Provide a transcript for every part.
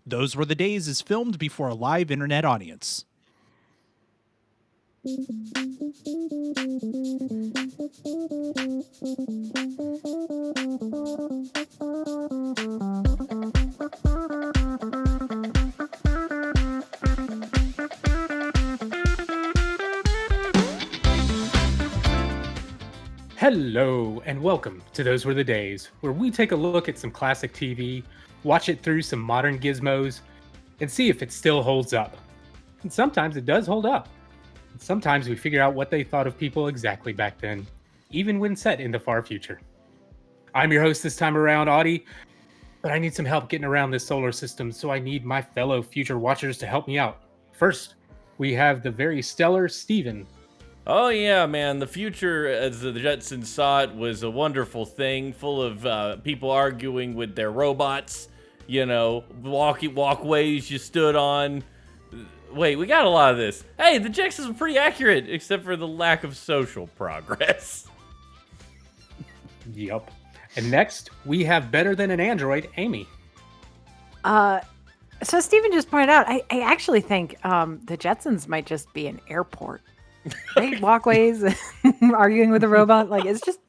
Those Were the Days is filmed before a live internet audience. Hello, and welcome to Those Were the Days, where we take a look at some classic TV, watch it through some modern gizmos, and see if it still holds up. And sometimes it does hold up. And sometimes we figure out what they thought of people exactly back then, even when set in the far future. I'm your host this time around, Audie, but I need some help getting around this solar system, so I need my fellow future watchers to help me out. First, we have the very stellar Steven. Oh yeah, man, the future as the Jetsons saw it was a wonderful thing, full of people arguing with their robots, walkways you stood on. Wait, we got a lot of this. Hey, the Jetsons were pretty accurate, except for the lack of social progress. Yup. And next, we have better than an android, Amy. So Steven just pointed out, I actually think the Jetsons might just be an airport. Right? Walkways, arguing with a robot. Like it's just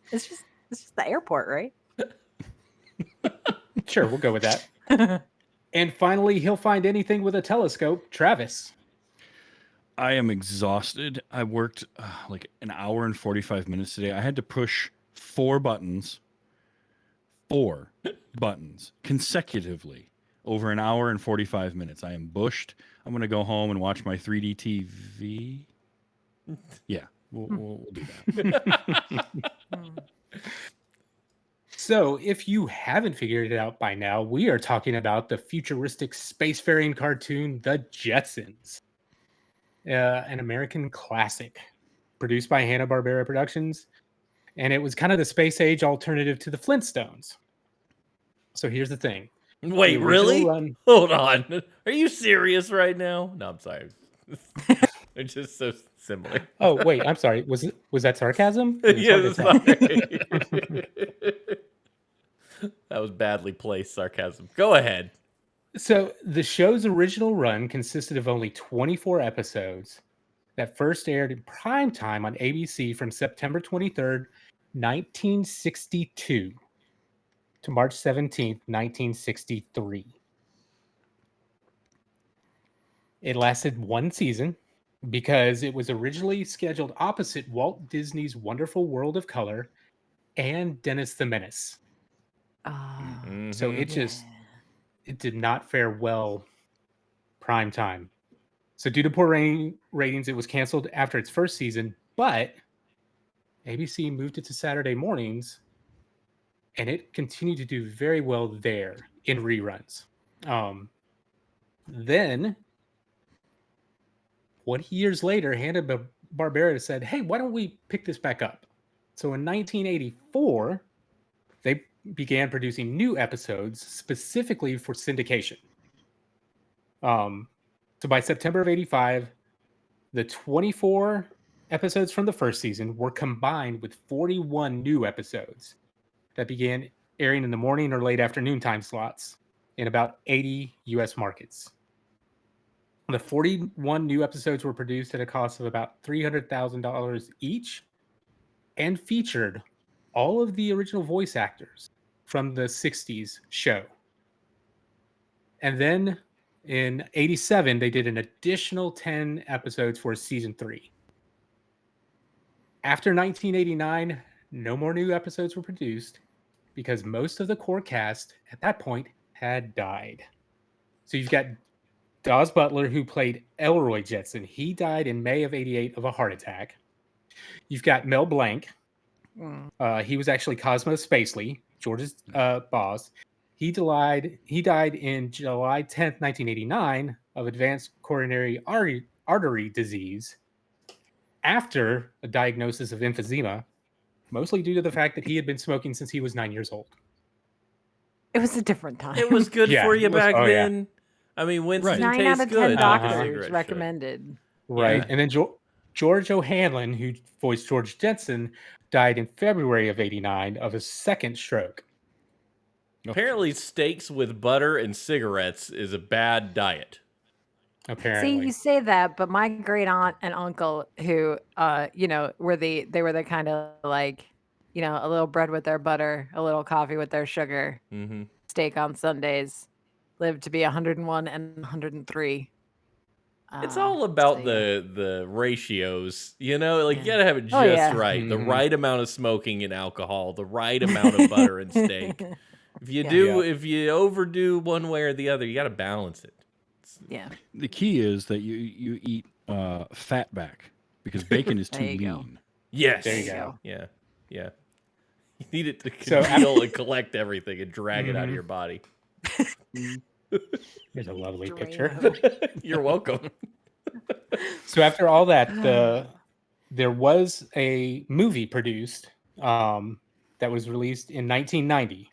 the airport, right? Sure, we'll go with that. And finally, he'll find anything with a telescope, Travis. I am exhausted. I worked like an hour and 45 minutes today. I had to push 4 buttons consecutively over an hour and 45 minutes. I am bushed. I'm going to go home and watch my 3D TV. Yeah, we'll do that. So, if you haven't figured it out by now, we are talking about the futuristic spacefaring cartoon, The Jetsons, an American classic produced by Hanna-Babera Productions, and it was kind of the space age alternative to the Flintstones. So here's the thing. Wait, The really? run- Hold on. Are you serious right now? No, I'm sorry. They're just so similar. Oh, wait, I'm sorry. Was that sarcasm? Yeah, sorry. That was badly placed sarcasm. Go ahead. So the show's original run consisted of only 24 episodes that first aired in prime time on ABC from September 23rd, 1962 to March 17th, 1963. It lasted 1 season because it was originally scheduled opposite Walt Disney's Wonderful World of Color and Dennis the Menace. So it did not fare well prime time. So due to poor ratings, it was canceled after its first season, but ABC moved it to Saturday mornings, and it continued to do very well there in reruns. Then, 20 years later, Hanna-Barbera said, hey, why don't we pick this back up? So in 1984, they began producing new episodes specifically for syndication. So by September of 85, the 24 episodes from the first season were combined with 41 new episodes that began airing in the morning or late afternoon time slots in about 80 US markets. The 41 new episodes were produced at a cost of about $300,000 each and featured all of the original voice actors from the 60s show. And then in 87, they did an additional 10 episodes for season 3. After 1989, no more new episodes were produced because most of the core cast at that point had died. So you've got Dawes Butler, who played Elroy Jetson. He died in May of 88 of a heart attack. You've got Mel Blanc. He was actually Cosmo Spacely, George's boss. He died in July 10th, 1989 of advanced coronary artery disease after a diagnosis of emphysema, mostly due to the fact that he had been smoking since he was 9 years old. It was a different time. It was good for you back then. Yeah. I mean, Winston 9 tastes out of 10 good. doctors recommended. Right. Yeah. And then George O'Hanlon, who voiced George Jetson, died in February of 89 of a second stroke. Apparently, steaks with butter and cigarettes is a bad diet. See, Apparently. you say that, but my great aunt and uncle, who, were they were the kind of like, a little bread with their butter, a little coffee with their sugar, Mm-hmm. steak on Sundays, lived to be 101 and 103. It's all about So, yeah. the ratios, like you Yeah. gotta have it Oh, just yeah. right. The Mhm. right amount of smoking and alcohol, the right amount of butter and steak. If you Yeah. if you overdo one way or the other, you gotta balance it. Yeah. The key is that you eat fat back because bacon is too There you go. lean. Yes. There you There you go. Yeah. Yeah. You need it to So, congeal and collect everything and drag it out of Mhm. your body. Here's a lovely picture. Drano. You're welcome. So after all that, there was a movie produced that was released in 1990.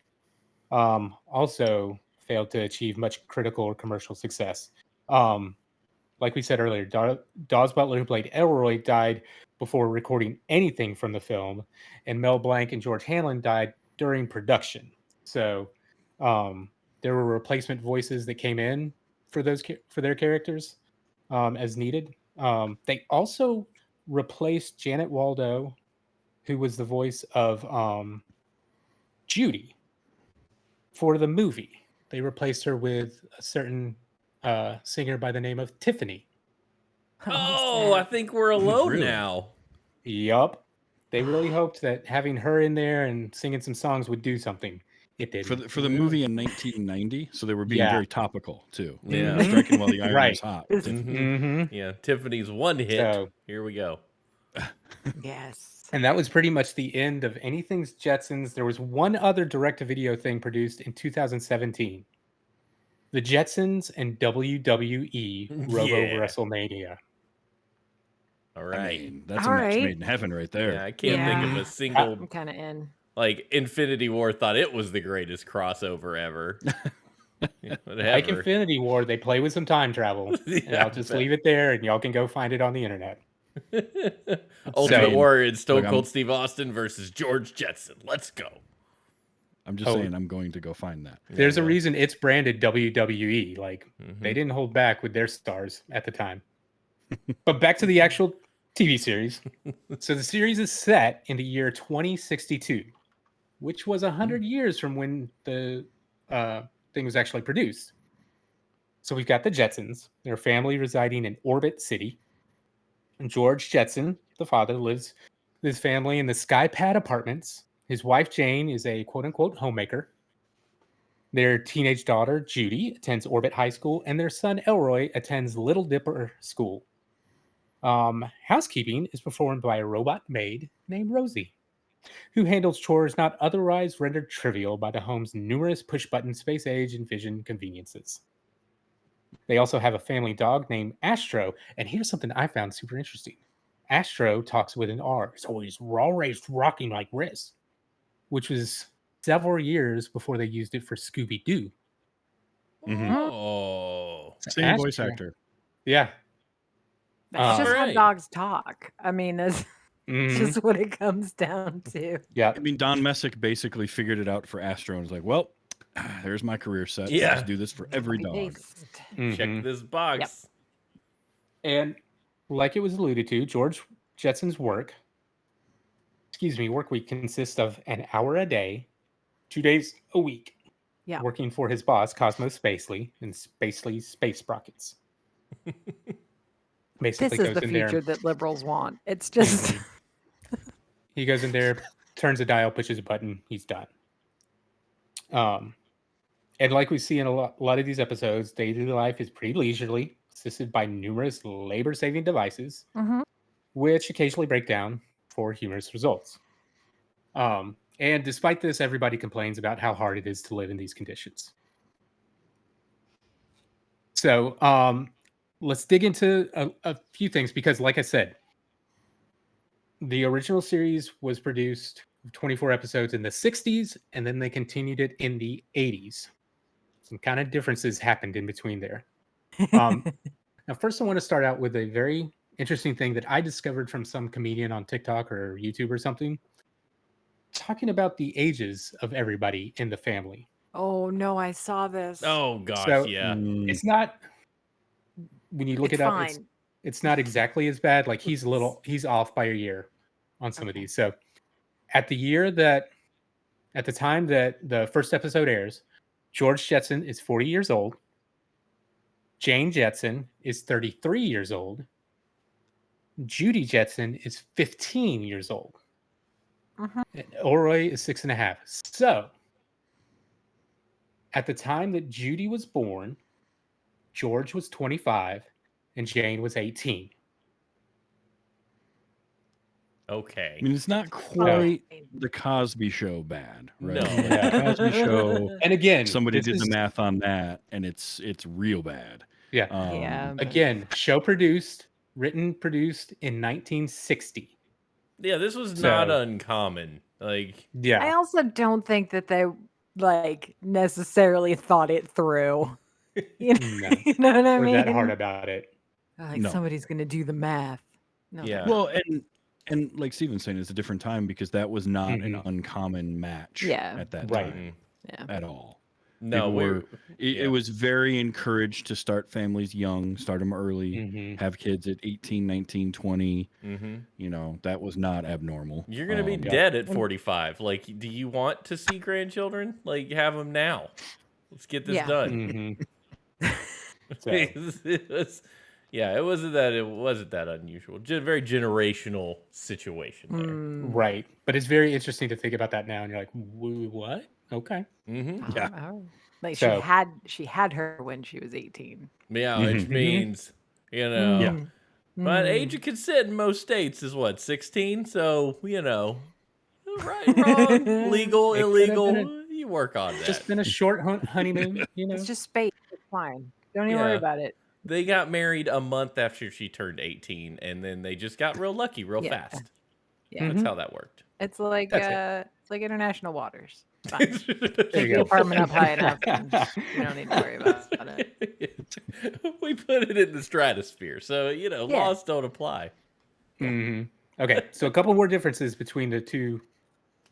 Also failed to achieve much critical or commercial success. Like we said earlier, Dawes Butler, who played Elroy, died before recording anything from the film, and Mel Blanc and George Hanlon died during production. So there were replacement voices that came in for for their characters as needed. They also replaced Janet Waldo, who was the voice of Judy, for the movie. They replaced her with a certain singer by the name of Tiffany. Oh, I sad. think we're alone Really? now. Yup. They really hoped that having her in there and singing some songs would do something. It didn't. For the movie in 1990, so they were being Yeah. very topical too. Yeah. Mhm. Striking while the iron Right. was hot. This- Tiffany. Mm-hmm. Yeah. Tiffany's one hit. So, Here we go. Yes. and that was pretty much the end of anything's Jetsons. There was one other direct-to-video thing produced in 2017. The Jetsons and WWE Robo Yeah. WrestleMania. All I right. mean, that's All a match right. made in heaven right there. Yeah, I can't think of Yeah. a single I'm kind of in. like Infinity War thought it was the greatest crossover ever. Yeah, Like whatever. Infinity War, they play with some time travel. And Yeah, I'll just I bet. leave it there and y'all can go find it on the internet. Ultimate So- Warrior and Stone Look, I'm- Cold Steve Austin versus George Jetson. Let's go. I'm just Oh. saying, I'm going to go find that. There's a Yeah. reason it's branded WWE. Like, Mhm. they didn't hold back with their stars at the time. But back to the actual TV series. So the series is set in the year 2062, which was 100 years from when the thing was actually produced. So we've got the Jetsons, their family residing in Orbit City. And George Jetson, the father, lives with his family in the Skypad apartments. His wife, Jane, is a quote unquote homemaker. Their teenage daughter, Judy, attends Orbit High School, and their son, Elroy, attends Little Dipper School. Housekeeping is performed by a robot maid named Rosie, who handles chores not otherwise rendered trivial by the home's numerous push-button space age and vision conveniences. They also have a family dog named Astro, and here's something I found super interesting. Astro talks with an R, so he's always rocking like this, which was several years before they used it for Scooby-Doo. Mhm. Oh. Same voice Astro- actor. Yeah. That's just how Alright. dogs talk. I mean, that's Mhm. just what it comes down to. Yeah. I mean, Don Messick basically figured it out for Astro and was like, well, there's my career set. Yeah. Let's do this for every dog. Copy-paste. Check Mhm. this box. And like it was alluded to, George Jetson's work week consists of an hour a day, 2 days a week, Yeah. working for his boss, Cosmos Spacely, and Spacely's Space Sprockets. Basically This is goes the in there. future that liberals want. It's just He goes in there, turns a dial, pushes a button, he's done. And like we see in a lot of these episodes, daily life is pretty leisurely, assisted by numerous labor-saving devices, Mhm. which occasionally break down for humorous results. And despite this, everybody complains about how hard it is to live in these conditions. So let's dig into a few things because, like I said, the original series was produced 24 episodes in the 60s, and then they continued it in the 80s. Some kind of differences happened in between there. Now, first, I want to start out with a very interesting thing that I discovered from some comedian on TikTok or YouTube or something, talking about the ages of everybody in the family. Oh no, I saw this. Oh gosh, So, yeah. It's not when you look It's it up. fine. It's not exactly as bad. Like he's off by a year on some of Okay. these. So at the time that the first episode airs, George Jetson is 40 years old. Jane Jetson is 33 years old. Judy Jetson is 15 years old. Mhm. And Elroy is 6.5. So at the time that Judy was born, George was 25 and Jane was 18. Okay. I mean, it's not quite the Cosby Show bad, right? No. Like, the Cosby Show. And again, Somebody this did the is- math on that, and it's real bad. Yeah. Yeah. but- Again, written, produced in 1960. Yeah, this was So- not uncommon. Like, Yeah. I also don't think that they like necessarily thought it through. You know, No. you know what I Or mean? that hard about it. Like No. somebody's gonna do the math. No, they're Yeah. not. Well, and like Steven's saying, it's a different time because that was not an Mhm. uncommon match Yeah. at that Right. time Yeah. at all. no, People we It was very encouraged to start families young, start them early, Mhm. have kids at 18, 19, 20. hmm You know, that was not abnormal. You're gonna be Um, dead at 45. Like, do you want to see grandchildren? Like, have them now. Let's get this Yeah. done. Mhm. So- It was, yeah, it wasn't that unusual. Very generational situation there. Mm. Right. But it's very interesting to think about that now. And you're like, what? Okay. hmm Yeah. Oh. Like So- she had her when she was 18. Yeah, which Mhm. means, you know, Yeah. Mm. but Mm. age of consent in most states is what, 16? So, you know, right, wrong, legal, It could have illegal. been You work on that. Just been a short honeymoon, you know? It's just space. It's fine. Don't even worry Yeah. about it. They got married a month after she turned 18, and then they just got real lucky real Yeah. fast. Yeah. That's how that worked. It's like That's it's like international waters. It's fine. There Take you the go. apartment up high enough and you don't need to worry about it. We put it in the stratosphere, so you know Yeah. laws don't apply. Mhm. Okay, so a couple more differences between the two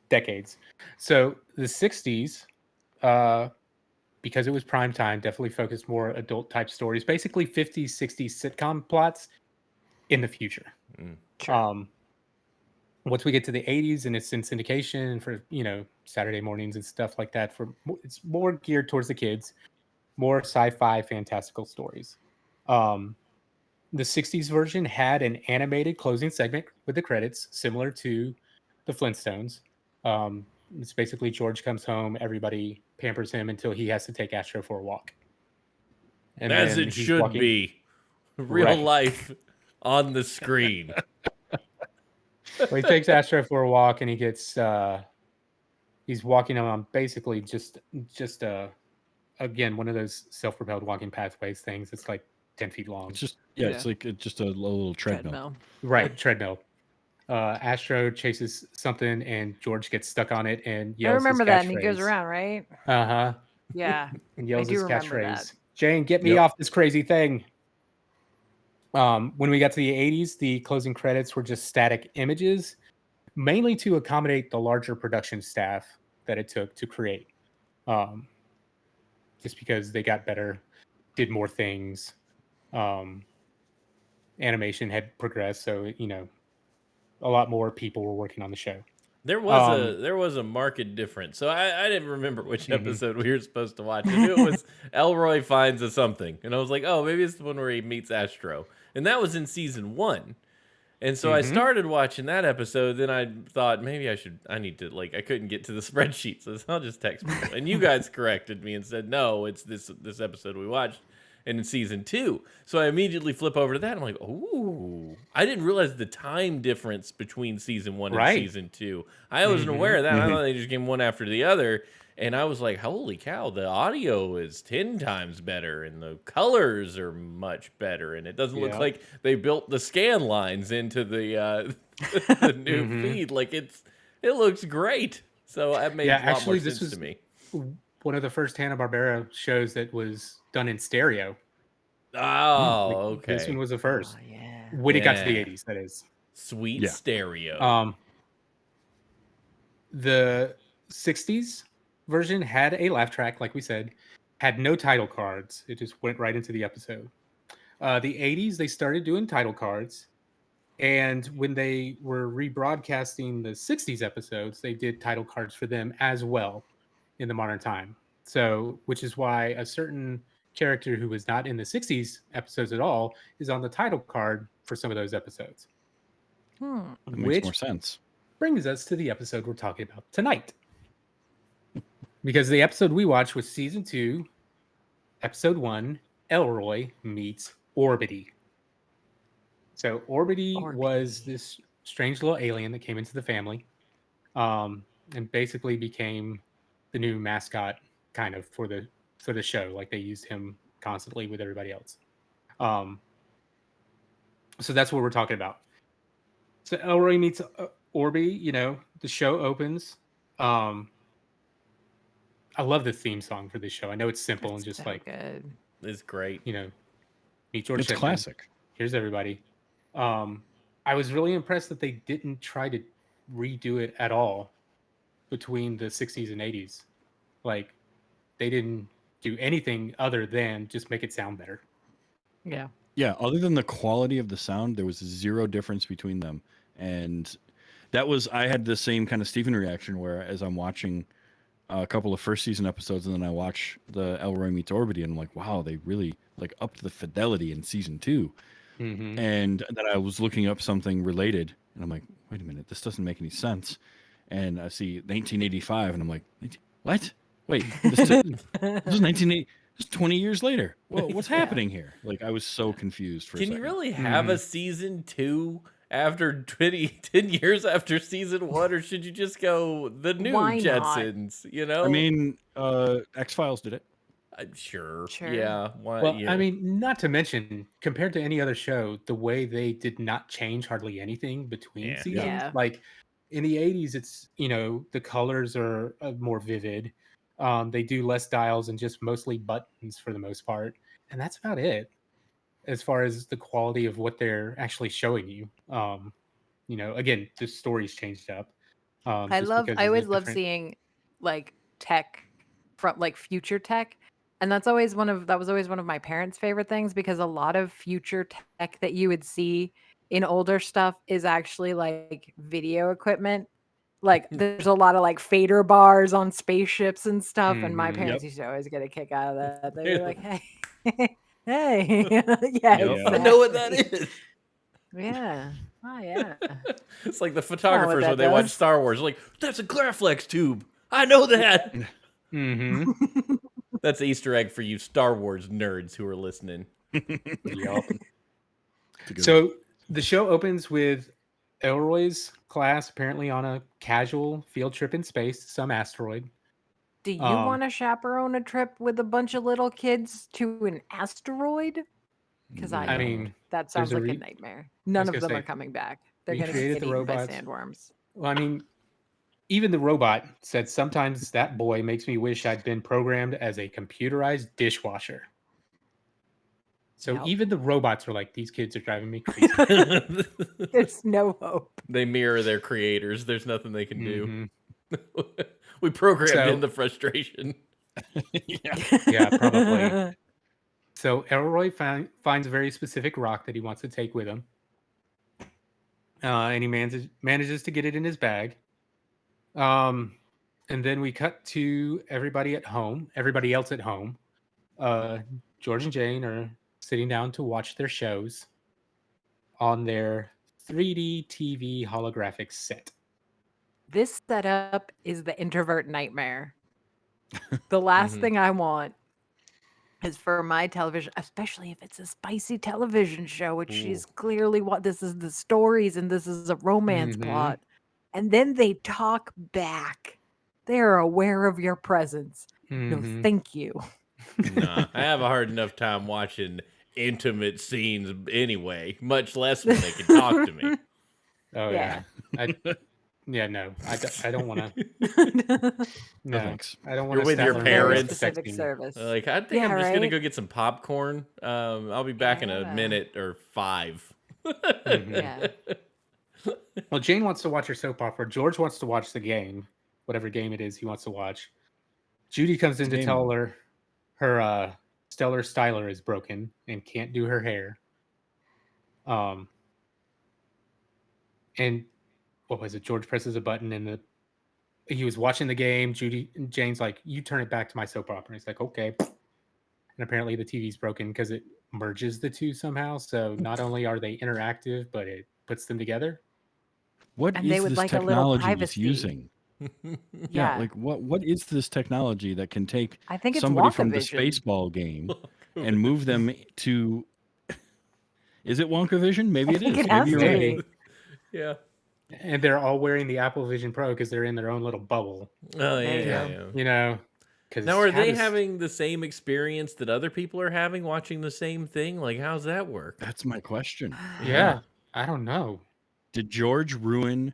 decades. So the 60s, because it was prime time, definitely focused more adult type stories, basically 50s, 60s sitcom plots in the future. Mm. Once we get to the 80s and it's in syndication for, Saturday mornings and stuff like that, it's more geared towards the kids, more sci-fi fantastical stories. The 60s version had an animated closing segment with the credits, similar to the Flintstones. It's basically George comes home, everybody pampers him until he has to take Astro for a walk. And As then it he's should walking- be, real Right. life on the screen. Well, he takes Astro for a walk, and he's walking on basically just again one of those self-propelled walking pathways things. It's like 10 feet long. It's just Yeah. it's like it's just a little treadmill. Right, treadmill. Astro chases something, and George gets stuck on it and yells. I remember his that, and he goes catchphrase. around, right? Uh-huh. Yeah. And yells do his remember catchphrase. that. Jane, get me Yep. off this crazy thing. When we got to the 80s, the closing credits were just static images, mainly to accommodate the larger production staff that it took to create. Just because they got better, did more things. Animation had progressed, so a lot more people were working on the show. There was a marked difference. So I didn't remember which episode we were supposed to watch. I knew it was Elroy finds a something, and I was like, oh, maybe it's the one where he meets Astro, and that was in season 1. And so I started watching that episode. Then I thought maybe I need to I couldn't get to the spreadsheet, so I'll just text people. And you guys corrected me and said no, it's this episode we watched. And in season 2. So I immediately flip over to that. I'm like, ooh. I didn't realize the time difference between season 1 and Right. season 2. I wasn't aware of that. I thought they just came one after the other. And I was like, holy cow, the audio is 10 times better and the colors are much better. And it doesn't look Yeah. like they built the scan lines into the the new feed. Like it looks great. So that made a lot more sense to me. One of the first Hanna-Barbera shows that was done in stereo. Oh, This okay. one was the first. Oh, yeah. When it got to the Yeah. 80s, that is. Sweet Yeah. stereo. The 60s, version had a laugh track, like we said, had no title cards. It just went right into the episode. The 80s, they started doing title cards. And when they were rebroadcasting the 60s episodes, they did title cards for them as well in the modern time. So, which is why a certain character who was not in the 60s episodes at all is on the title card for some of those episodes. Hmm. That makes Which more sense. brings us to the episode we're talking about tonight. Because the episode we watched was season 2, episode 1, Elroy meets Orbity. So Orbity was this strange little alien that came into the family, and basically became the new mascot kind of for the show. Like they used him constantly with everybody else. So that's what we're talking about. So Elroy meets Orby. You know, the show opens. I love the theme song for this show. I know it's simple and just so like good. It's great. you know, meet George. It's Shipman. classic. Here's everybody. I was really impressed that they didn't try to redo it at all between the 60s and 80s. Like they didn't do anything other than just make it sound better. Yeah. Yeah, other than the quality of the sound, there was zero difference between them. And that was, I had the same kind of Stephen reaction where as I'm watching a couple of first season episodes and then I watch the Elroy meets Orbity and I'm like, wow, they really like upped the fidelity in season 2. Mm-hmm. And then I was looking up something related and I'm like, wait a minute, this doesn't make any sense. And I see 1985 and I'm like, what? Wait, this is 1980. It's 20 years later. Well, what's happening here? Like, I was so confused for a Can second. you really have a season 2 after 10 years after season 1, or should you just go the new Why not? Jetsons? You know, I mean, X-Files did it. Sure. Sure. Yeah. Why? Well, yeah. I mean, not to mention, compared to any other show, the way they did not change hardly anything between Yeah. seasons. Yeah. Like in the 80s, it's, you know, the colors are more vivid. They do less dials and just mostly buttons for the most part. And that's about it as far as the quality of what they're actually showing you. You know, again, the story's changed up. I Just love because I of the always love different- seeing like tech from like future tech. And that was always one of my parents' favorite things because a lot of future tech that you would see in older stuff is actually like video equipment. Like there's a lot of like fader bars on spaceships and stuff. And my Mhm. parents used to always get a kick out of that. They'd be like, hey, hey. Yeah, Yep. I know what that exactly. is. Yeah. Oh yeah. It's like the photographers that when they watch does. Star Wars. Like, that's a Graflex tube. I know that. Mhm. That's an Easter egg for you Star Wars nerds who are listening. Yup. It's a good one. So the show opens with Elroy's class apparently on a casual field trip in space to some asteroid. Do you Um, want to chaperone a trip with a bunch of little kids to an asteroid? Because I I don't. mean, That there's sounds a like a re- nightmare. None of gonna them say, are coming back. They're we going to created get the eaten by robots. sandworms. Well, I mean, even the robot said sometimes that boy makes me wish I'd been programmed as a computerized dishwasher. So Yep. even the robots were like, these kids are driving me crazy. There's no hope. They mirror their creators. There's nothing they can do. Mhm. We programmed So- in the frustration. Yeah. Yeah, probably. So Elroy finds a very specific rock that he wants to take with him. And he manages to get it in his bag. And then we cut to everybody else at home. George and Jane are sitting down to watch their shows on their 3D TV holographic set. This setup is the introvert nightmare. The last Mhm. thing I want is for my television, especially if it's a spicy television show, which Ooh. is clearly what this is the stories and this is a romance Mhm. plot. And then they talk back. They are aware of your presence. No, Mhm. thank you. Nah, I have a hard enough time watching intimate scenes anyway, much less when they can talk to me. Oh Yeah. no. I don't want to. No No, thanks. I don't want You're to. with your Very parents. specific service. Like, I think Yeah, I'm just gonna right? go get some popcorn. I'll be back in a Yeah. minute or 5. Mhm. Yeah. Well, Jane wants to watch her soap opera. George wants to watch the game, whatever game it is he wants to watch. Judy comes in to Same. tell her stellar styler is broken and can't do her hair. And what was it? George presses a button and he was watching the game. Jane's like, "You turn it back to my soap opera." And he's like, "Okay." And apparently the TV's broken because it merges the two somehow. So not only are they interactive, but it puts them together. What And they is would this like a little technology he's privacy. using? Yeah, like what is this technology that can take I think it's somebody from the WonkaVision. Spaceball game and move them to? Is it WonkaVision? Maybe I it think is. it Maybe has you're to right. be. Yeah. And they're all wearing the Apple Vision Pro because they're in their own little bubble. Oh, There you yeah, go. yeah. You know, because Now, are they having the same experience that other people are having watching the same thing? Like, how's that work? That's my question. Yeah, I don't know. Did George's malfunctioning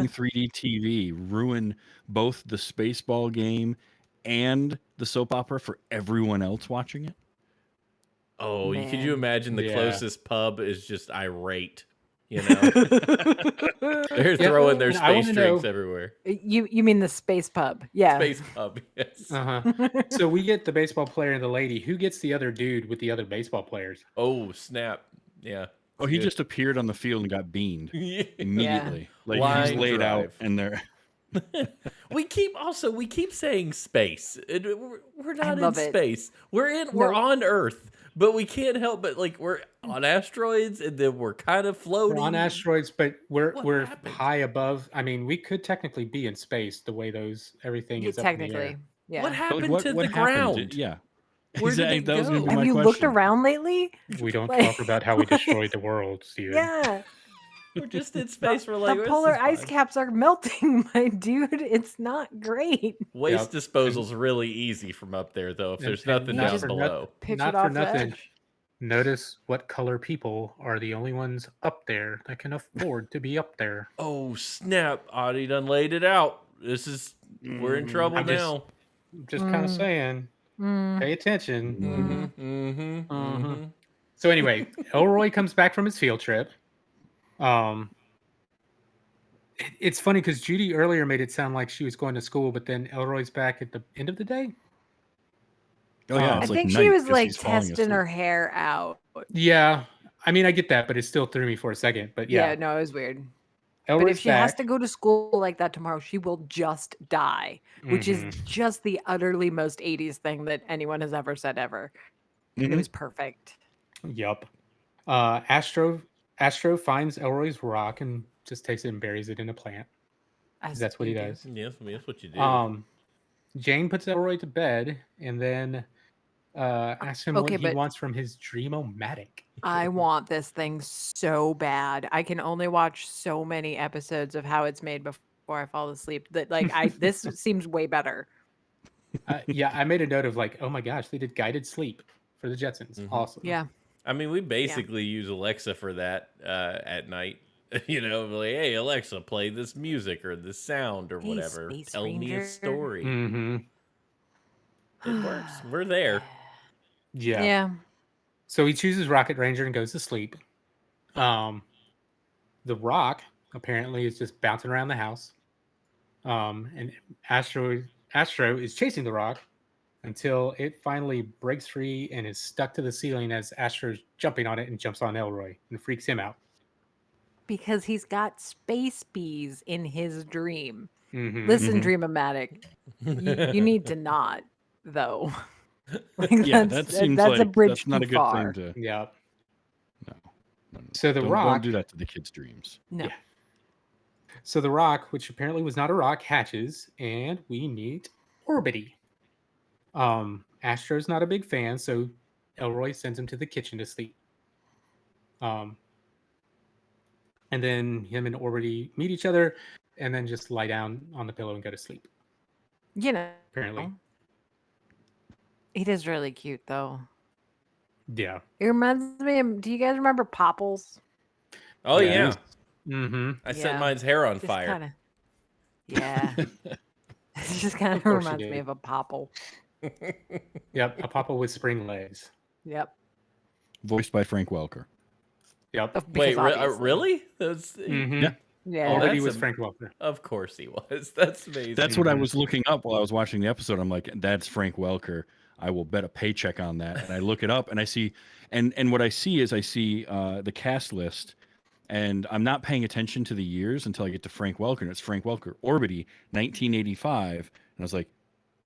3D TV ruin both the Spaceball game and the soap opera for everyone else watching it? Oh, could you Man. imagine the Yeah. closest pub is just irate? You know, they're Yeah, throwing their and I wanna space drinks know- everywhere. You mean the space pub? Yeah. Space pub, yes. So we get the baseball player and the lady. Who gets the other dude with the other baseball players? Oh, snap. Yeah. Oh, he just appeared on the field and got beamed Yeah. immediately. Like Line he's laid out drive. and they're We keep saying space. We're not in love it. space. We're on Earth, but we can't help but like we're on asteroids and then we're kind of floating. We're on asteroids, but What we're happened? high above. I mean, we could technically be in space the way everything Yeah, is up in the air. technically. Yeah. What But, happened like, to what the happened? ground? Yeah. Where did Exactly. it That was gonna go? be Have my you question. looked around lately? We don't Like- talk about how we destroyed the world, Steven. Yeah. We're just in space. We're like, The this polar is ice fine. caps are melting, my dude. It's not great. Waste Yep. disposal's really easy from up there, though. If And- there's and nothing not down for below. Pitch Not it for off the nothing. edge. Notice what color people are the only ones up there that can afford to be up there. Oh snap! Audie done laid it out. We're in trouble I'm just- now. Just kind of saying, pay attention. So anyway, Elroy comes back from his field trip. It's funny because Judy earlier made it sound like she was going to school, but then Elroy's back at the end of the day. Oh yeah, I it's I like think night she was 'cause like he's falling testing asleep. her hair out. Yeah, I mean I get that, but it still threw me for a second. But Yeah, yeah, no, it was weird. Elroy's But if she has back. to go to school like that tomorrow, she will just die, which is just the utterly most 80s thing that anyone has ever said ever. And it Mhm. was perfect. Yup. Astro finds Elroy's rock and just takes it and buries it in a plant. As That's what he you do. does. Yes, I mean, that's what you do. Jane puts Elroy to bed and then asks him Okay, what he but- wants from his Dream-O-Matic. I want this thing so bad. I can only watch so many episodes of how it's made before I fall asleep. That this seems way better. Yeah, I made a note of like, oh my gosh, they did guided sleep for the Jetsons. Mhm. Awesome. Yeah. I mean, we basically use Alexa for that at night. You know, like, hey, Alexa, play this music or this sound or Hey, whatever. Space Tell me a Ranger. story. Mm-hmm. It works. We're there. Yeah. Yeah. So he chooses Rocket Ranger and goes to sleep. The Rock apparently is just bouncing around the house. And Astro is chasing the Rock until it finally breaks free and is stuck to the ceiling as Astro's jumping on it and jumps on Elroy and freaks him out. Because he's got space bees in his dream. Mhm. Listen, Mhm. Dream-O-Matic, you need to not, though. Like, Yeah, that seems that's like a bridge that's not too a good far. thing to. Yeah. No. So the don't Rock, do that to the kids' dreams. No. Yeah. So the Rock, which apparently was not a rock, hatches, and we meet Orbity. Astro's not a big fan, so Elroy sends him to the kitchen to sleep. And then him and Orbity meet each other, and then just lie down on the pillow and go to sleep. You know, Apparently, it is really cute, though. yeah. It reminds me of, do you guys remember Popples? Oh, yeah. Mm-hmm. I set Yeah. mine's hair on Just fire. kinda, yeah. It just kind Of of course you reminds me did. of a Popple. Yep. A papa with spring legs. Yep. Voiced by Frank Welker. Yep. Wait, Because obviously. really? That's Mhm. Yeah. Yeah. Oh, Orbity that's was a- Frank Welker. Of course he was. That's amazing. That's what I was looking up while I was watching the episode. I'm like, that's Frank Welker. I will bet a paycheck on that. And I look it up and I see, and what I see is the cast list, and I'm not paying attention to the years until I get to Frank Welker. And it's Frank Welker, Orbity, 1985. And I was like,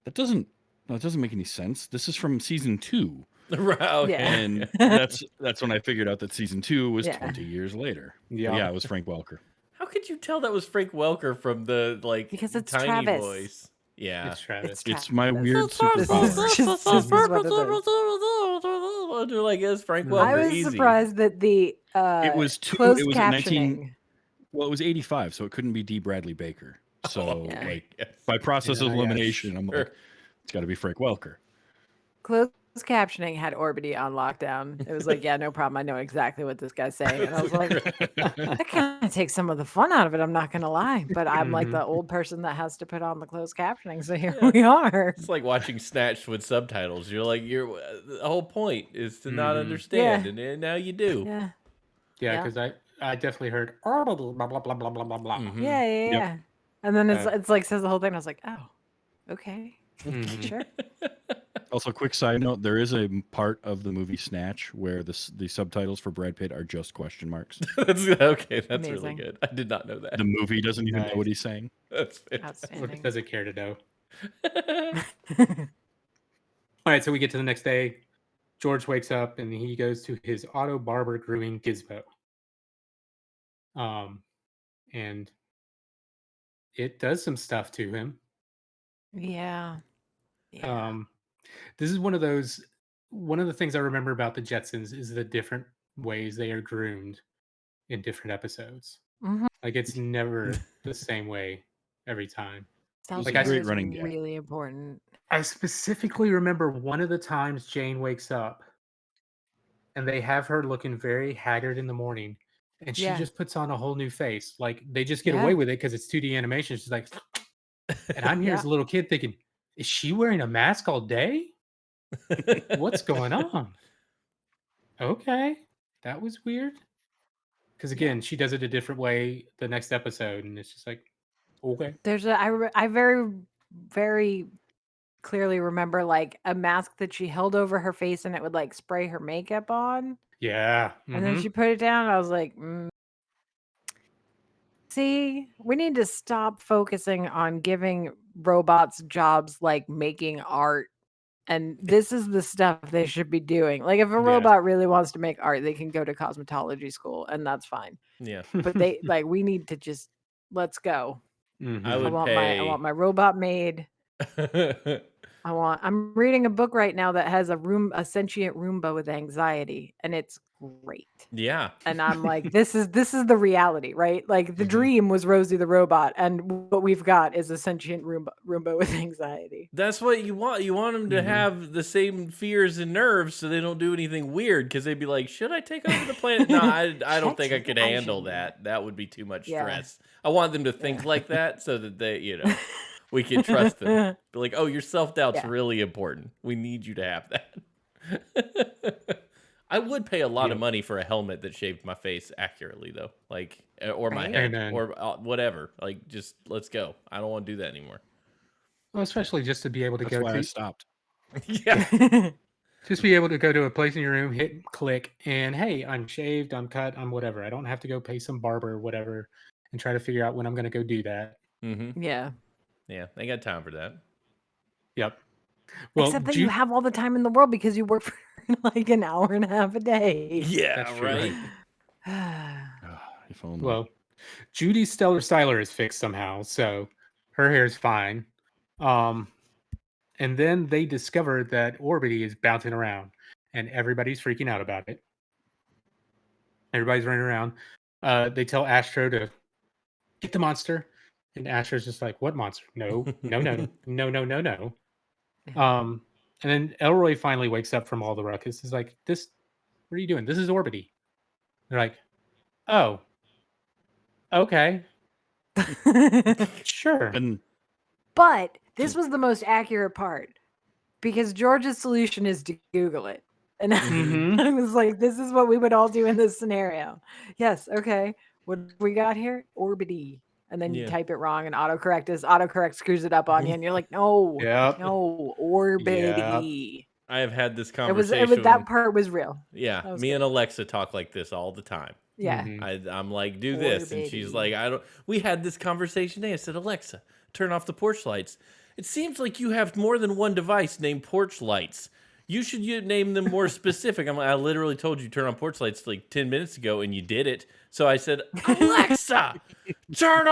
that doesn't make any sense. This is from season 2. Right, okay. Yeah. And that's when I figured out that season 2 was Yeah. 20 years later. But Yeah. yeah, it was Frank Welker. How could you tell that was Frank Welker from the Because it's tiny Travis. voice? Yeah. It's Travis. It's my Travis. weird This is superpower. just this is what it is. They're like, it's Frank I Welker. I was easy. surprised that the It was two. closed It was captioning. 19. Well, it was 85, so it couldn't be D. Bradley Baker. So, Yeah. like, Yes. by process of Yeah, elimination, I'm sure. like, it's got to be Frank Welker. Closed captioning had Orbity on lockdown. It was like, yeah, no problem. I know exactly what this guy's saying. And I was like, that kind of takes some of the fun out of it. I'm not going to lie. But I'm like the old person that has to put on the closed captioning. So here we are. It's like watching Snatched with subtitles. You're like, the whole point is to not understand, Yeah. and now you do. Yeah. Yeah, Yeah. because I definitely heard blah blah blah blah blah blah blah blah. Mhm. Yeah. Yeah. Yep. Yeah. And then Uh, it's like says the whole thing. I was like, oh, okay. Mhm. Sure. Also, quick side note: there is a part of the movie Snatch where the subtitles for Brad Pitt are just question marks. That's okay. That's really Amazing. good. I did not know that. The movie doesn't even know Nice. what he's saying. That's fantastic. Or Outstanding. does it care to know? All right, so we get to the next day. George wakes up and he goes to his auto barber grooming gizmo. And it does some stuff to him. Yeah. Yeah. This is one of the things I remember about the Jetsons is the different ways they are groomed in different episodes. Mhm. Like it's never the same way every time. Self Like, care I- great is running gag. really important. I specifically remember one of the times Jane wakes up and they have her looking very haggard in the morning and she Yeah. just puts on a whole new face. Like they just get Yeah. away with it because it's 2D animation. She's like, and I'm here as a little kid thinking, is she wearing a mask all day? What's going on? Okay, that was weird. Because again, she does it a different way the next episode, and it's just like, okay, There's I very, very clearly remember like a mask that she held over her face and it would like spray her makeup on. yeah, And then mhm. she put it down. And I was like, see, we need to stop focusing on giving robots jobs like making art. And this is the stuff they should be doing. Like, if a Yeah. robot really wants to make art, they can go to cosmetology school, and that's fine. Yeah. But they like, we need to just let's go. Mhm. I I would want pay. my robot made. I'm reading a book right now that has a sentient Roomba with anxiety, and it's great. Yeah. And I'm like, this is the reality, right? Like the Mhm. dream was Rosie the robot, and what we've got is a sentient Roomba with anxiety. That's what you want. You want them to Mhm. have the same fears and nerves so they don't do anything weird because they'd be like, should I take over the planet? No, I don't think I could handle that. That would be too much Yeah. stress. I want them to think like that so that they, we can trust them. Be like, oh, your self-doubt's Yeah. really important. We need you to have that. I would pay a lot of Yep. money for a helmet that shaved my face accurately, though. Like, or my Right? head, Amen. or whatever. Like, just let's go. I don't want to do that anymore. Well, especially just to be able to That's go why I to stopped. Yeah. just be able to go to a place in your room, hit click, and hey, I'm shaved, I'm cut, I'm whatever. I don't have to go pay some barber or whatever and try to figure out when I'm going to go do that. Mm-hmm. Yeah. Yeah, they got time for that. Yep. Well, Except that you have all the time in the world because you work for like an hour and a half a day. Yeah, That's true. right. If only. Well, Judy's stellar styler is fixed somehow, so her hair's fine. And then they discover that Orbity is bouncing around, and everybody's freaking out about it. Everybody's running around. They tell Astro to get the monster, and Astro's just like, "What monster? No, no, no, no, no, no, no." And then Elroy finally wakes up from all the ruckus. He's like, "This, what are you doing? This is Orbity." They're like, "Oh, okay, sure." And But this was the most accurate part because George's solution is to Google it. And Mhm. I was like, this is what we would all do in this scenario. Yes, okay. what we got here? Orbity. And then you Yeah. type it wrong and autocorrect screws it up on you and you're like, no, Yep. no, Orbity. I have had this It conversation. was that part was real. Yeah, That was me good. and Alexa talk like this all the time. Yeah. Mhm. I'm like, do this, and she's Orbity. like, I don't. We had this conversation today. I said, Alexa, turn off the porch lights. It seems like you have more than one device named porch lights. You should name them more specific. I'm like, I literally told you to turn on porch lights like 10 minutes ago, and you did it. So I said, Alexa, turn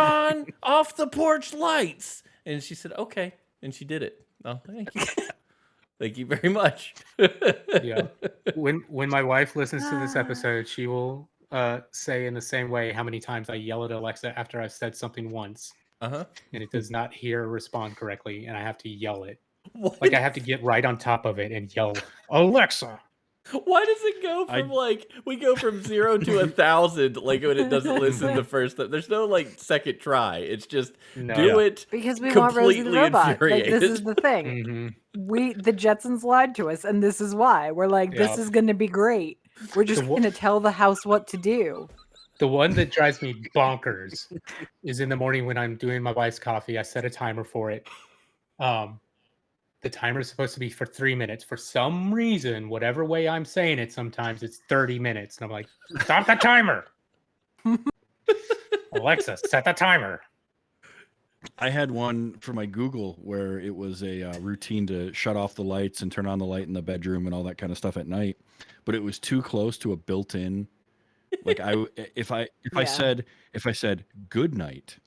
off the porch lights, and she said, okay, and she did it. Oh, thank you. Thank you very much. Yeah. When my wife listens to this episode, she will say in the same way how many times I yell at Alexa after I've said something once Uh-huh. and it does not hear or respond correctly, and I have to yell it. What? Like I have to get right on top of it and yell, Alexa. Why does it go from we go from 0 to 1,000 like when it doesn't listen the first time? There's no like second try. It's just No. do it Because we want Rosie the completely robot. Like, this infuriated. is the thing. Mhm. The Jetsons lied to us, and this is why. We're like, this Yep. is gonna be great. We're just gonna tell the house what to do. The one that drives me bonkers is in the morning when I'm doing my wife's coffee. I set a timer for it. The timer is supposed to be for 3 minutes. For some reason, whatever way I'm saying it, sometimes it's 30 minutes. And I'm like, stop the timer. Alexa, set the timer. I had one for my Google where it was a routine to shut off the lights and turn on the light in the bedroom and all that kind of stuff at night, but it was too close to a built-in. Like if I said good night,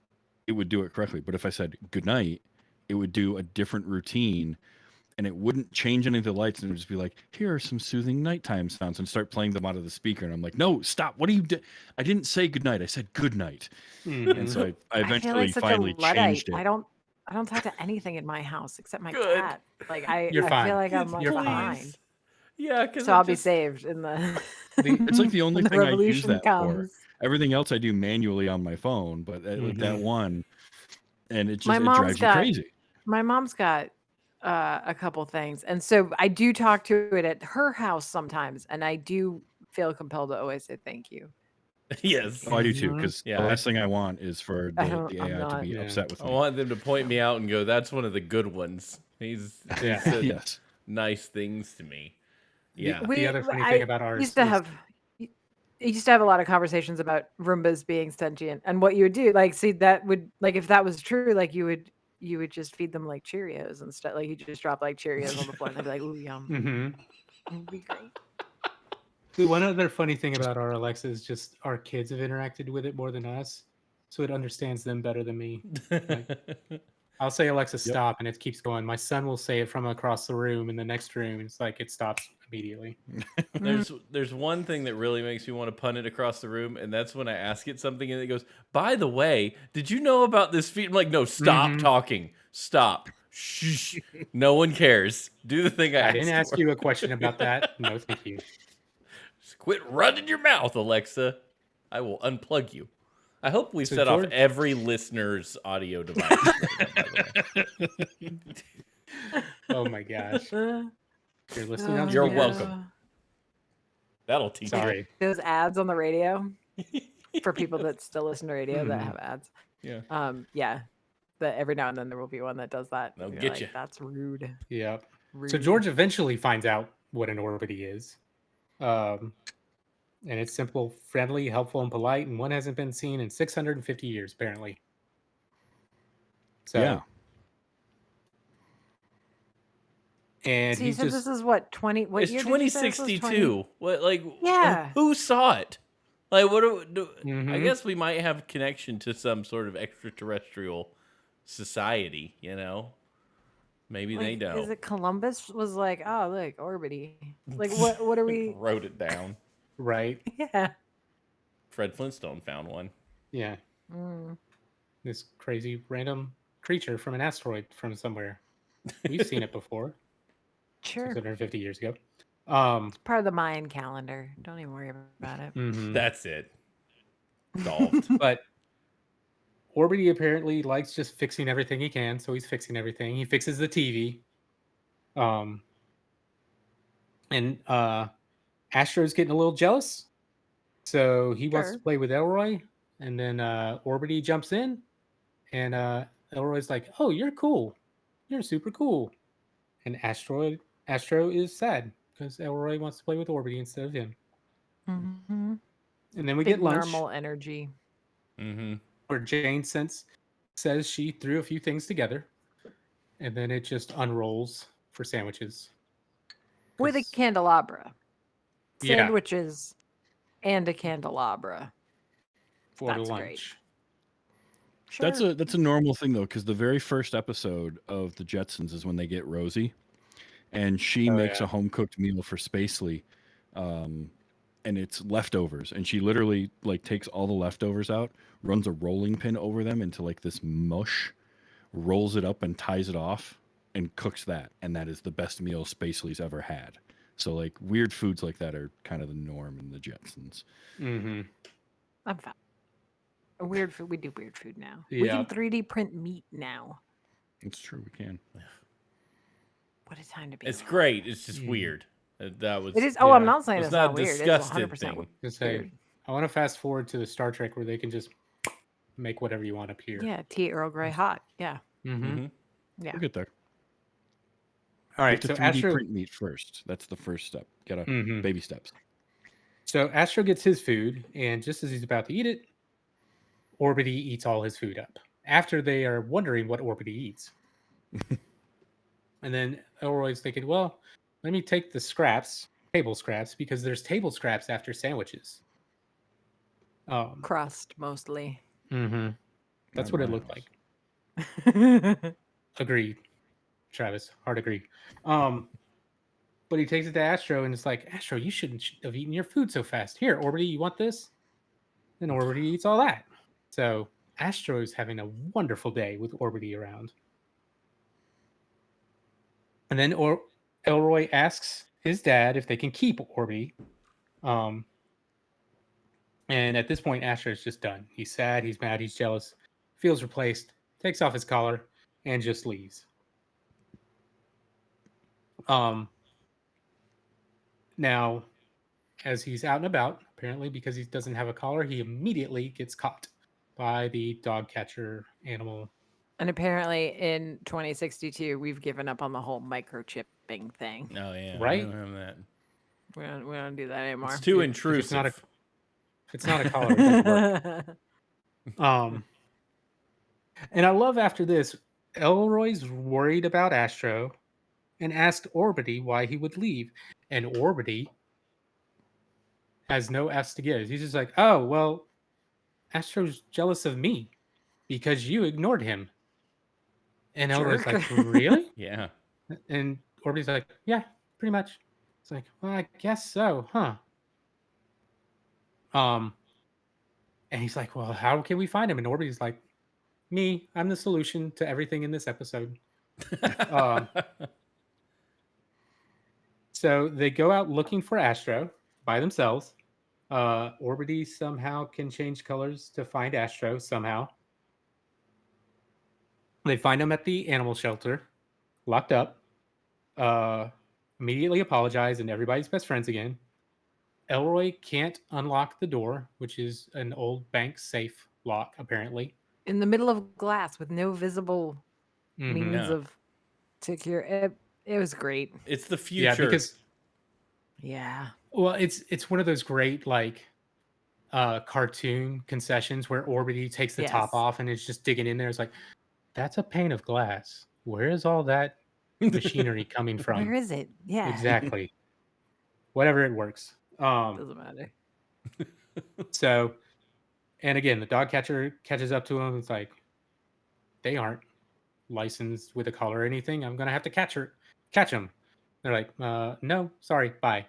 it would do it correctly. But if I said good night, it would do a different routine, and it wouldn't change any of the lights, and it would just be like, here are some soothing nighttime sounds, and start playing them out of the speaker. And I'm like, no, stop! What are you doing? I didn't say good night. I said good night. And so I I feel eventually like such finally a Luddite. changed it. I don't talk to anything in my house except my Good. cat. Like I You're fine. feel like I'm like You're fine. fine. Yeah, because So I'll be saved in the. It's like the only when thing I use revolution that comes. for. Everything else I do manually on my phone, but with that one, and it just My it mom's drives you got- crazy. My mom's got a couple things, and so I do talk to it at her house sometimes, and I do feel compelled to always say thank you. Yes. Oh, I do too, because Yeah. the last thing I want is for I the don't- I'm AI to not- be Yeah. upset with I me. want them to point me out and go, that's one of the good ones. He Yeah. said Yes. nice things to me. Yeah. The other funny thing about ours used to is- have I used to have a lot of conversations about Roombas being sentient and what you would do. Like, see, that would, like, if that was true, like you would just feed them like Cheerios and stuff. Like you just drop like Cheerios on the floor and they'd be like, ooh, yum. Mhm. It would be great. The one other funny thing about our Alexa is just our kids have interacted with it more than us, so it understands them better than me. I'll say Alexa stop, and it keeps going. My son will say it from across the room in the next room, and it's like it stops immediately. There's one thing that really makes me want to punt it across the room, and that's when I ask it something and it goes, by the way, did you know about this feat? I'm like, no, stop talking. Stop. Shh. No one cares. Do the thing I I didn't asked ask you a question about that. No, thank you. Just quit running your mouth, Alexa. I will unplug you. I hope we've So set off George- every listener's audio device. Right now, by the way. Oh my gosh. You're listening on You're speaker? welcome. That'll teach Sorry. Those ads on the radio for people that still listen to radio that have ads. you. Yeah. But every now and then there will be one that does that. They'll You're get like, you. That's rude. Yep. Rude. So George eventually finds out what an orbity is. And it's simple, friendly, helpful, and polite, and one hasn't been seen in 650 years, apparently. So, Yeah. and So you he's said just this is what 20? What It's year did you say this was? 2062. What, like, Yeah. who saw it? Like, what do I Mhm. guess we might have connection to some sort of extraterrestrial society, you know? Maybe they Like, don't. Is it Columbus was like, oh look, orbity. Like what are we? Wrote it down. right. Yeah. Fred Flintstone found one. Yeah, Mm. this crazy random creature from an asteroid from somewhere. We've seen it before, Sure. 650 years ago. Part of the Mayan calendar. Don't even worry about it. Mhm. That's it. Solved. But Orbity apparently likes just fixing everything he can, so he's fixing everything. He fixes the TV. And Astro's getting a little jealous, so he wants to Sure. play with Elroy. And then Orbity jumps in, and Elroy's like, "Oh, you're cool. You're super cool." And Astro is sad because Elroy wants to play with Orbity instead of him. Mhm. And then we Big get lunch normal energy. Mm-hmm. where Jane says she threw a few things together, and then it just unrolls for sandwiches. With a 'Cause- candelabra. Yeah. Sandwiches and a candelabra. for That's lunch. great. Sure. That's a normal thing though, because the very first episode of the Jetsons is when they get Rosie, and she Oh, makes yeah. a home cooked meal for Spacely, and it's leftovers, and she literally like takes all the leftovers out, runs a rolling pin over them into like this mush, rolls it up and ties it off, and cooks that, and that is the best meal Spacely's ever had. So like weird foods like that are kind of the norm in the Jetsons. Mm-hmm. I'm fine. Weird food. We do weird food now. We Yeah. can 3D print meat now. It's true, we can. What a time to be. It's alive. great. It's just Mm. weird. That was. It is. Oh, I'm Yeah. not saying It's it's not not weird. It's disgusted 100% thing. Just say, weird. I want to fast forward to the Star Trek where they can just make whatever you want up here. Yeah, tea Earl Grey hot. Yeah, Mm-hmm. Mm-hmm. yeah. We'll get there. All You right. have So to 3D Astro. print meat first. That's the first step. Gotta Mhm. baby steps. So Astro gets his food, and just as he's about to eat it, Orbity eats all his food up. After they are wondering what Orbity eats. And then Elroy's thinking, well, let me take the scraps, table scraps, because there's table scraps after sandwiches. Crust mostly. Mhm. That's Not what in it my looked house. like. Agreed, Travis. Hard agree. But he takes it to Astro, and it's like, Astro, you shouldn't have eaten your food so fast. Here, Orbity, you want this? And Orbity eats all that. So Astro's having a wonderful day with Orbity around. And then Elroy asks his dad if they can keep Orbity. And at this point, Astro's just done. He's sad, he's mad, he's jealous, feels replaced, takes off his collar, and just leaves. Now, as he's out and about, apparently because he doesn't have a collar, he immediately gets caught by the dog catcher animal. And apparently in 2062, we've given up on the whole microchipping thing. Oh yeah. Right? I don't have that. We don't do that anymore. It's too If intrusive. if it's not a collar, it doesn't work. And I love after this, Elroy's worried about Astro and asked Orbity why he would leave. And Orbity has no F's to give. He's just like, oh, well, Astro's jealous of me because you ignored him. And Elroy's like, really? Yeah. And Orbity's like, yeah, pretty much. It's like, well, I guess so, huh? And he's like, well, how can we find him? And Orbity's like, me, I'm the solution to everything in this episode. So they go out looking for Astro by themselves. Orbity somehow can change colors to find Astro somehow. They find him at the animal shelter, locked up. Immediately apologize, and everybody's best friends again. Elroy can't unlock the door, which is an old bank safe lock, apparently. In the middle of glass with no visible means Yeah. of secure. It was great. It's the future. Yeah, because Yeah. well, it's one of those great like cartoon concessions where Orbity takes the top Yes. off and is just digging in there. It's like, that's a pane of glass. Where is all that machinery coming from? Where is it? Yeah. Exactly. Whatever it works. Doesn't matter. So, and again, the dog catcher catches up to him. It's like, they aren't licensed with a collar or anything. I'm gonna have to catch him. They're like, no, sorry, bye.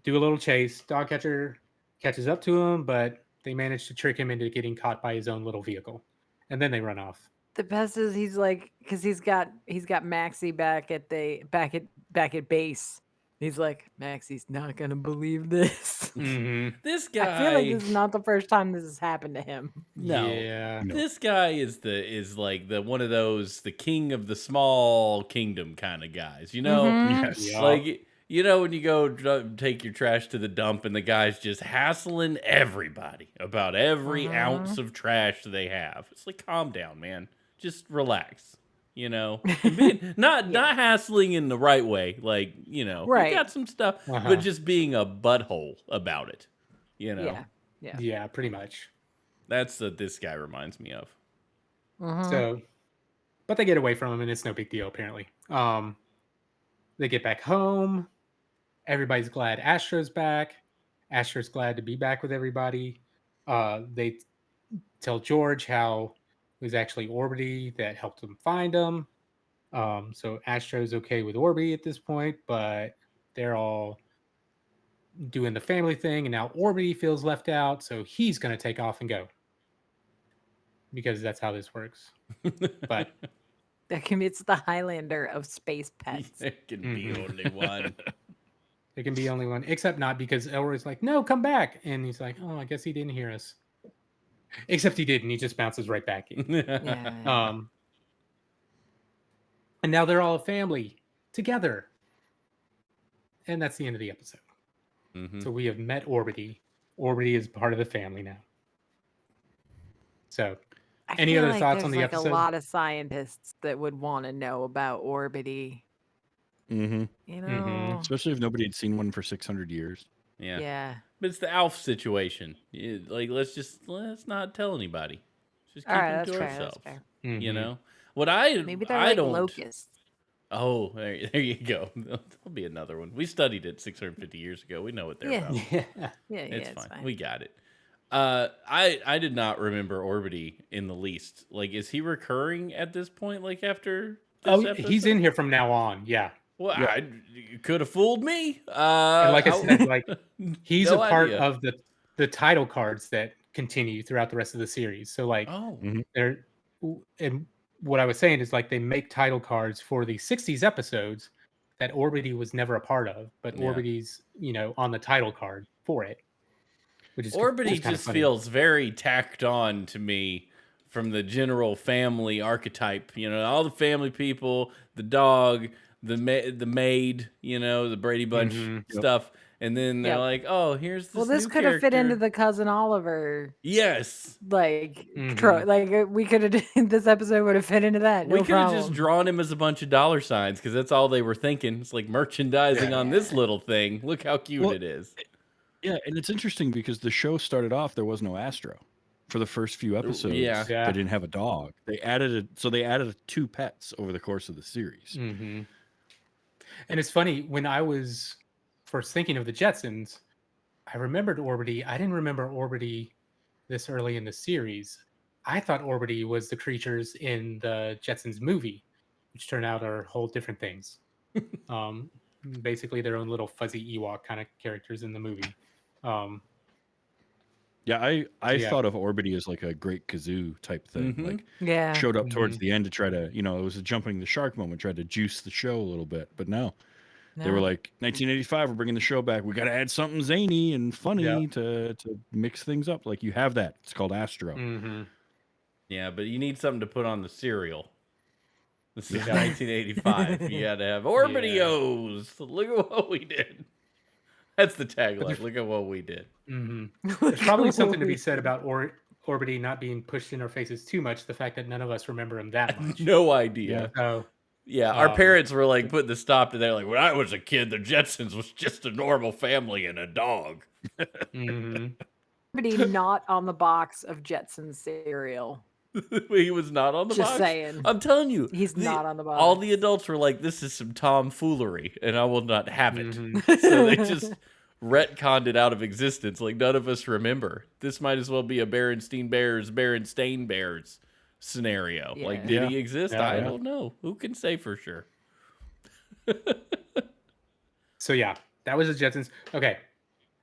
Do a little chase. Dog catcher catches up to him, but they manage to trick him into getting caught by his own little vehicle, and then they run off. The best is he's like, because he's got Maxie back at base. He's like, Maxie's not gonna believe this. Mm-hmm. This guy. I feel like this is not the first time this has happened to him. No. Yeah. No. This guy is like the one of those the king of the small kingdom kind of guys, you know? Mhm. Yes. Yeah. Like You know, when you go take your trash to the dump and the guy's just hassling everybody about every ounce of trash they have. It's like, calm down, man. Just relax. You know, and being, not hassling in the right way. Like, you know, you Right. got some stuff, but just being a butthole about it. You know, Yeah, pretty much. that's what this guy reminds me of. So, but they get away from him, and it's no big deal apparently. They get back home. Everybody's glad Astro's back. Astro's glad to be back with everybody. They tell George how it was actually Orbity that helped them find him. So Astro's okay with Orbity at this point, but they're all doing the family thing, and now Orbity feels left out, so he's going to take off and go because that's how this works. But It's the Highlander of space pets. There can be only one. there can be only one, except not, because Elroy's like, no, come back. And he's like, oh, I guess he didn't hear us. Except he did, and he just bounces right back in. Yeah. And now they're all a family together. And that's the end of the episode. So we have met Orbity. Orbity is part of the family now. So, any other thoughts on the episode? There's a lot of scientists that would want to know about Orbity. Mm-hmm. You know, Especially if nobody had seen one for 600 years. Yeah. But it's the Alf situation. Like, let's not tell anybody. Just keep it to ourselves. You know? What maybe they're like don't. locusts. Oh, there you go. There'll be another one. We studied it 650 years ago. We know what they're about. It's fine. We got it. I did not remember Orbity in the least. Like, is he recurring at this point? Like, after this episode? He's in here from now on. Yeah. Well, you could have fooled me. And like I said, like he's no a part idea. of the title cards that continue throughout the rest of the series. So like they're, and what I was saying is, like, they make title cards for the 60s episodes that Orbity was never a part of, but Orbity's, you know, on the title card for it. Which is Orbity just feels very tacked on to me from the general family archetype. You know, all the family people, the dog, the maid, you know, the Brady Bunch stuff. And then they're like, oh, here's this. Well, this could have fit into the Cousin Oliver. Yes. Like, we could have, this episode would have fit into that. No we could have just drawn him as a bunch of dollar signs because that's all they were thinking. It's like merchandising on this little thing. Look how cute it is. Yeah, and it's interesting because the show started off, there was no Astro. For the first few episodes, they didn't have a dog. They added two pets over the course of the series. And it's funny, when I was first thinking of the Jetsons, I remembered Orbity. I didn't remember Orbity this early in the series. I thought Orbity was the creatures in the Jetsons movie, which turned out are whole different things. Basically their own little fuzzy Ewok kind of characters in the movie. I thought of Orbity as like a Great Kazoo type thing. Like, showed up towards the end to try to, you know, it was a jumping the shark moment, tried to juice the show a little bit. But no. They were like, 1985, we're bringing the show back. We got to add something zany and funny to mix things up. Like, you have that. It's called Astro. Yeah, but you need something to put on the cereal. This is 1985. You got to have Orbidios. Look at what we did. That's the tagline. Look at what we did. There's probably something to be said about Orbity not being pushed in our faces too much. The fact that none of us remember him that much. No idea. Our parents were like putting the stop to there. Like, when I was a kid, the Jetsons was just a normal family and a dog. Orbity not on the box of Jetsons cereal. He was not on the box. Just saying. I'm telling you, he's not on the box. All the adults were like, "This is some tomfoolery, and I will not have it." So they just retconned it out of existence. Like, none of us remember. This might as well be a Berenstain Bears scenario. Like, did he exist? I don't know. Who can say for sure? So yeah, that was the Jetsons. Okay,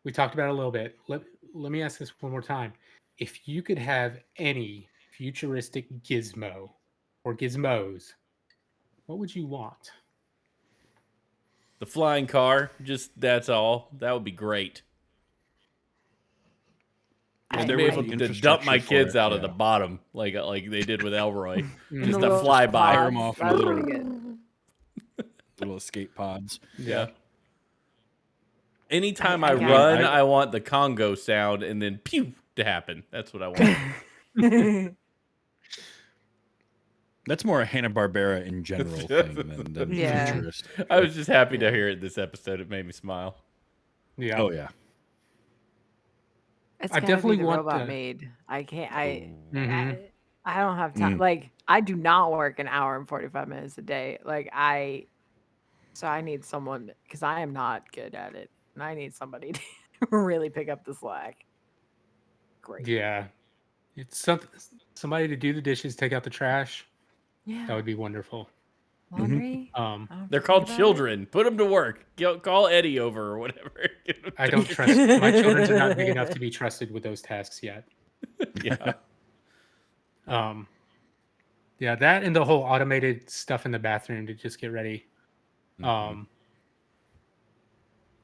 we talked about it a little bit. Let me ask this one more time. If you could have any futuristic gizmo or gizmos, what would you want? The flying car. Just that's all. That would be great. I'd be able to dump my kids out of the bottom, like they did with Elroy. Just to fly by. Fire them off in little escape pods. Yeah. Anytime I I, get it. run, I- I want the Congo sound and then pew to happen. That's what I want. That's more a Hanna-Barbera in general thing than Yeah. futurist. I was just happy to Yeah. hear it this episode. It made me smile. Yeah. Oh yeah. It's I gotta definitely be the want robot to- maid. I can't. Mhm. I don't have time. Mm. Like I do not work an hour and 45 minutes a day. So I need someone because I am not good at it, and I need somebody to really pick up the slack. Great. Yeah. It's somebody to do the dishes, take out the trash. Yeah. That would be wonderful. Laundry. I don't They're have to called think about it. children. Put them to work. Call Eddie over or whatever. I don't trust my children are not big enough to be trusted with those tasks yet. Yeah. Yeah, that and the whole automated stuff in the bathroom to just get ready. Mhm.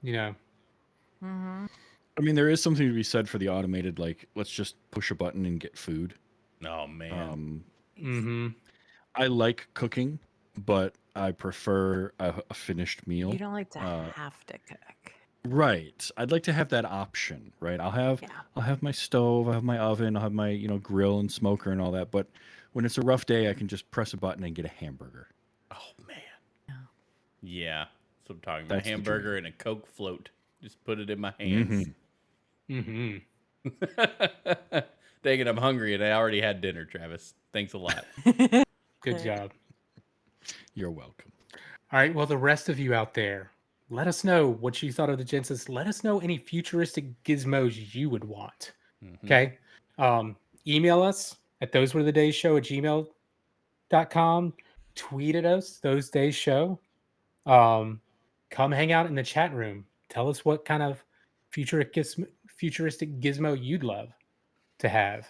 You know, Mhm. I mean, there is something to be said for the automated. Like, let's just push a button and get food. Oh man. hmm I like cooking, but I prefer a finished meal. You don't like to Uh, have to cook. Right. I'd like to have that option, right? Yeah. I'll have my stove, I'll have my oven, I'll have my, grill and smoker and all that, but when it's a rough day, I can just press a button and get a hamburger. Oh man. Yeah. Yeah. That's what I'm talking about. That's the Hamburger and a Coke float. Just put it in my hands. Mhm. Dang it, I'm hungry and I already had dinner, Travis. Thanks a lot. Good job. You're welcome. All right. Well, the rest of you out there, let us know what you thought of the Jetsons. Let us know any futuristic gizmos you would want. Mhm. Okay. Email us at thosewerethedays@gmail.com. Tweet at us, Those Days Show. Come hang out in the chat room. Tell us what kind of futuristic gizmo you'd love to have.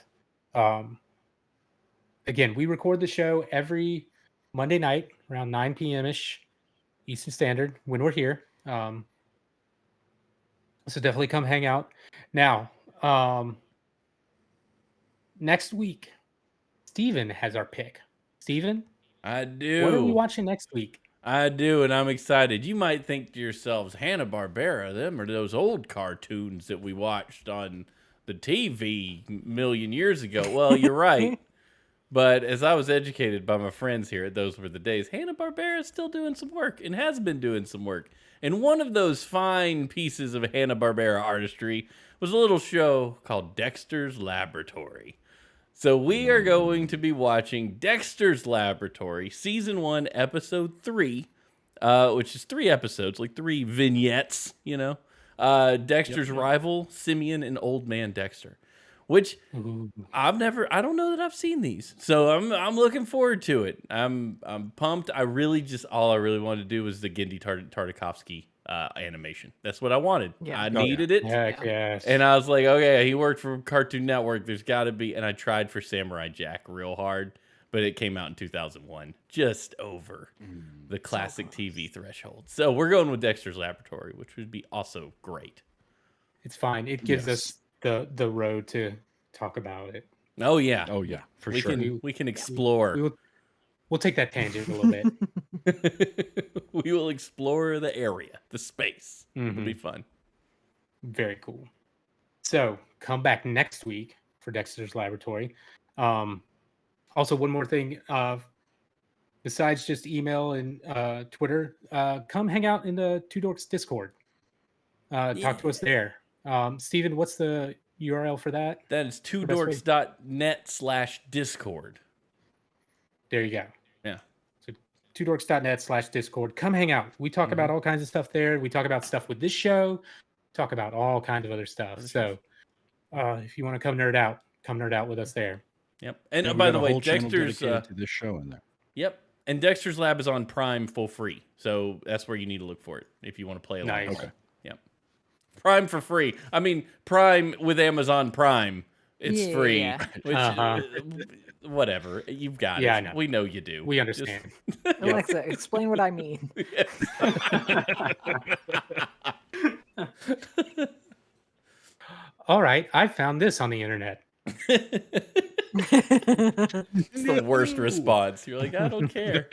Again, we record the show every Monday night around 9 p.m. ish Eastern Standard when we're here. So definitely come hang out. Now, next week, Steven has our pick. Steven, I do. what are we watching next week? I do, and I'm excited. You might think to yourselves, Hanna-Barbera, them are those old cartoons that we watched on the TV a million years ago. Well, you're right. But as I was educated by my friends here at Those Were the Days, Hanna-Barbera is still doing some work and has been doing some work. And one of those fine pieces of Hanna-Barbera artistry was a little show called Dexter's Laboratory. So we are going to be watching Dexter's Laboratory, Season 1, Episode 3, which is 3 episodes, like 3 vignettes, Dexter's rival, Simeon, and Old Man Dexter. Which I don't know that I've seen these. So I'm looking forward to it. I'm pumped. all I really wanted to do was the Gendy Tartakovsky animation. That's what I wanted. Yeah. I Oh, needed it. Heck yes. And I was like, okay, he worked for Cartoon Network. There's got to be. And I tried for Samurai Jack real hard, but it came out in 2001, just over the classic TV threshold. So we're going with Dexter's Laboratory, which would be also great. It's fine. It gives Yes. us the road to talk about it. Oh yeah, Oh yeah, for we sure. can explore. We'll take that tangent a little bit. We will explore the area, the space. It'll be fun. Very cool. So come back next week for Dexter's Laboratory. Also, one more thing. Besides just email and Twitter, come hang out in the Two Dorks Discord. Talk to us there. Steven, what's the URL for that? That is best way. twodorks.net/discord. There you go. Yeah. So twodorks.net/Discord. Come hang out. We talk about all kinds of stuff there. We talk about stuff with this show. Talk about all kinds of other stuff. So if you want to come nerd out with us there. Yep. And Yeah, we by got the a way, whole channel Dexter's dedicated to this show in there. yep. And Dexter's Lab is on Prime full free. So that's where you need to look for it if you want to play along. Nice. Okay. Yep. Prime for free. I mean, Prime with Amazon Prime, it's free. Yeah. Which, Uh-huh. Whatever. You've got Yeah, it. I know. We know you do. We understand. Alexa, explain what I mean. All right. I found this on the internet. It's the worst response. You're like, I don't care.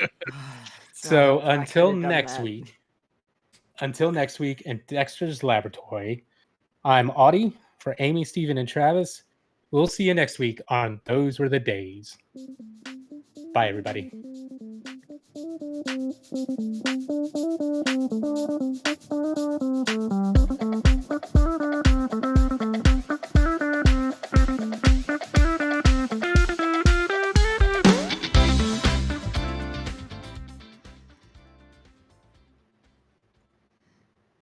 So It's not helpful. I until could've done next that. week, until next week in Dexter's Laboratory, I'm Audie for Amy, Steven, and Travis. We'll see you next week on Those Were the Days. Bye, everybody.